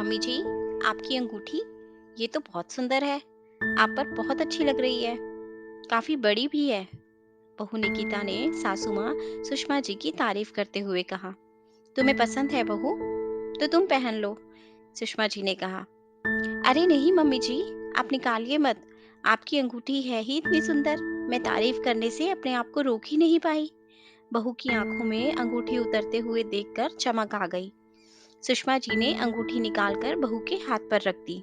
Mummy जी, आपकी अंगूठी ये तो बहुत सुंदर है। आप पर बहुत अच्छी लग रही है। काफी बड़ी भी है। बहू निकिता ने सासू माँ सुषमा जी की तारीफ करते हुए कहा। तुम्हें पसंद है बहू? तो तुम पहन लो, सुषमा जी ने कहा। अरे नहीं मम्मी जी, आप निकालिए मत। आपकी अंगूठी है ही इतनी सुंदर। मैं तारीफ करने से अपने आप को रोक ही नहीं पाई। बहू की आंखों में अंगूठी उतरते हुए देखकर चमक आ गई। सुषमा जी ने अंगूठी निकालकर बहू के हाथ पर रख दी।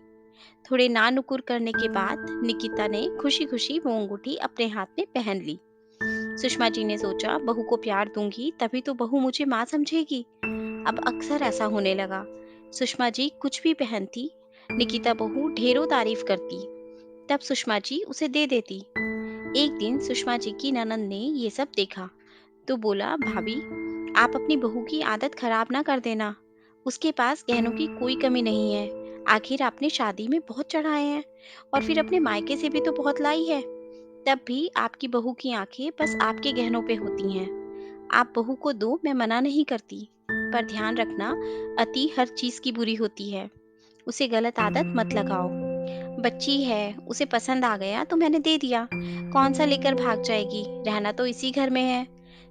थोड़े नानुकुर करने के बाद निकिता ने खुशी खुशी वो अंगूठी अपने हाथ में पहन ली। सुषमा जी ने सोचा, बहू को प्यार दूंगी तभी तो बहू मुझे माँ समझेगी। अब अक्सर ऐसा होने लगा। सुषमा जी कुछ भी पहनती, निकिता बहू ढेरों तारीफ करती। तब सुषमा जी उसे दे देती। एक दिन सुषमा जी की ननंद ने ये सब देखा तो बोला, भाभी आप अपनी बहू की आदत खराब ना कर देना। उसके पास गहनों की कोई कमी नहीं है। आखिर आपने शादी में बहुत चढ़ाए हैं और फिर अपने मायके से भी तो बहुत लाई है। तब भी आपकी बहू की आंखें बस आपके गहनों पे होती हैं। आप बहू को दो, मैं मना नहीं करती, पर ध्यान रखना, अति हर चीज की बुरी होती है। उसे गलत आदत मत लगाओ। बच्ची है, उसे पसंद आ गया तो मैंने दे दिया। कौन सा लेकर भाग जाएगी, रहना तो इसी घर में है,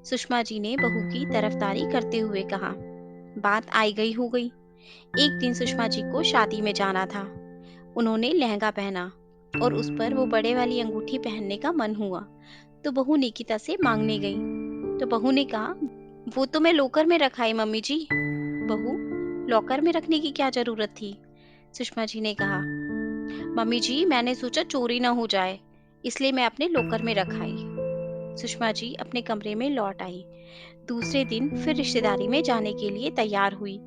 सुषमा जी ने बहू की तरफदारी करते हुए कहा। बात आई गई हो गई। एक दिन सुषमा जी को शादी में जाना था। उन्होंने लहंगा पहना और उस पर वो बड़े वाली अंगूठी पहनने का मन हुआ तो बहू निकिता से मांगने गई। तो बहू ने कहा, वो तो मैं लॉकर में रखाई मम्मी जी। बहू, लॉकर में रखने की क्या जरूरत थी, सुषमा जी ने कहा। मम्मी जी, मैंने सोचा चोरी ना हो जाए, इसलिए मैं अपने लॉकर में रखाई। सुषमा जी अपने कमरे में लौट आई। दूसरे दिन फिर रिश्तेदारी में जाने के लिए तैयार हुई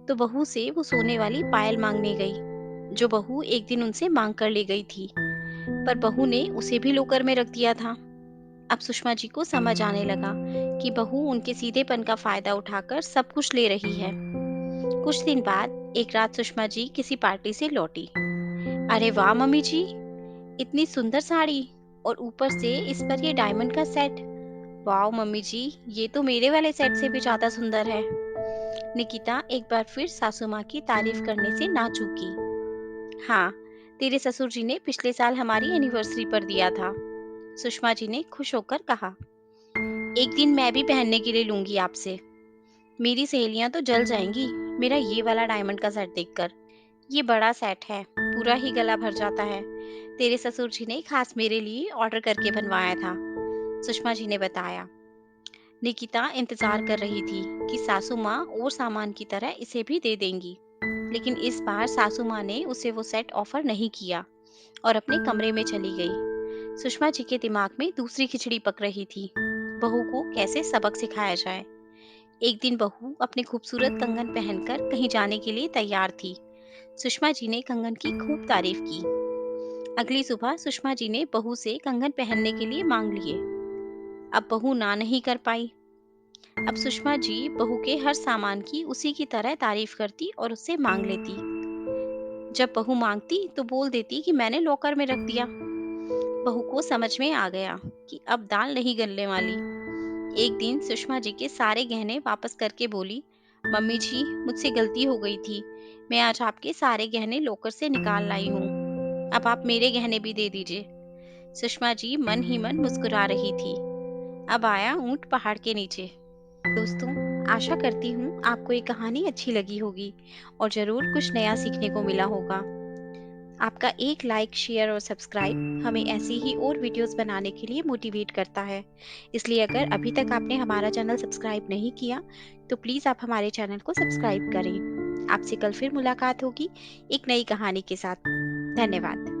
तो बहू से वो सोने वाली पायल मांगने गई जो बहू एक दिन उनसे मांग कर ले गई थी। पर बहू ने उसे भी लॉकर में रख दिया था। अब सुषमा जी को समझ आने लगा कि बहू उनके सीधेपन का फायदा उठाकर सब कुछ ले रही है। कुछ दिन बाद एक रात सुषमा जी किसी पार्टी से लौटी। अरे वाह मम्मी जी, इतनी सुंदर साड़ी और ऊपर से इस पर ये डायमंड का सेट। वाह मम्मी जी, ये तो मेरे वाले सेट से भी ज्यादा सुंदर है। निकिता एक बार फिर सासू माँ की तारीफ करने से ना चूकी। हाँ, तेरे ससुर जी ने पिछले साल हमारी एनिवर्सरी पर दिया था, सुषमा जी ने खुश होकर कहा। एक दिन मैं भी पहनने के लिए लूंगी आपसे। मेरी सहेलियां तो जल जाएंगी मेरा ये वाला डायमंड का सेट देखकर। ये बड़ा सेट है, पूरा ही गला भर जाता है। तेरे ससुर जी ने खास मेरे लिए ऑर्डर करके बनवाया था, सुषमा जी ने बताया। निकिता इंतजार कर रही थी कि सासू माँ और सामान की तरह इसे भी दे देंगी, लेकिन इस बार सासू माँ ने उसे वो सेट ऑफर नहीं किया और अपने कमरे में चली गई। सुषमा जी के दिमाग में दूसरी खिचड़ी पक रही थी, बहू को कैसे सबक सिखाया जाए। एक दिन बहू अपने खूबसूरत कंगन पहनकर कहीं जाने के लिए तैयार थी। सुषमा जी ने कंगन की खूब तारीफ की। अगली सुबह सुषमा जी ने बहू से कंगन पहनने के लिए मांग लिए। अब बहू ना नहीं कर पाई। अब सुषमा जी बहू के हर सामान की उसी की तरह तारीफ करती और उससे मांग लेती। जब बहू मांगती तो बोल देती कि मैंने लॉकर में रख दिया। बहू को समझ में आ गया कि अब दाल नहीं गलने वाली। एक दिन सुषमा जी के सारे गहने वापस करके बोली, मम्मी जी मुझसे गलती हो गई थी, मैं आज आपके सारे गहने लॉकर से निकाल लाई हूँ। अब आप मेरे गहने भी दे दीजिए। सुषमा जी मन ही मन मुस्कुरा रही थी। अब आया ऊंट पहाड़ के नीचे। दोस्तों, आशा करती हूँ आपको ये कहानी अच्छी लगी होगी और जरूर कुछ नया सीखने को मिला होगा। आपका एक लाइक, शेयर और सब्सक्राइब हमें ऐसी ही और वीडियोस बनाने के लिए मोटिवेट करता है। इसलिए अगर अभी तक आपने हमारा चैनल सब्सक्राइब नहीं किया तो प्लीज़ आप हमारे चैनल को सब्सक्राइब करें। आपसे कल फिर मुलाकात होगी एक नई कहानी के साथ। धन्यवाद।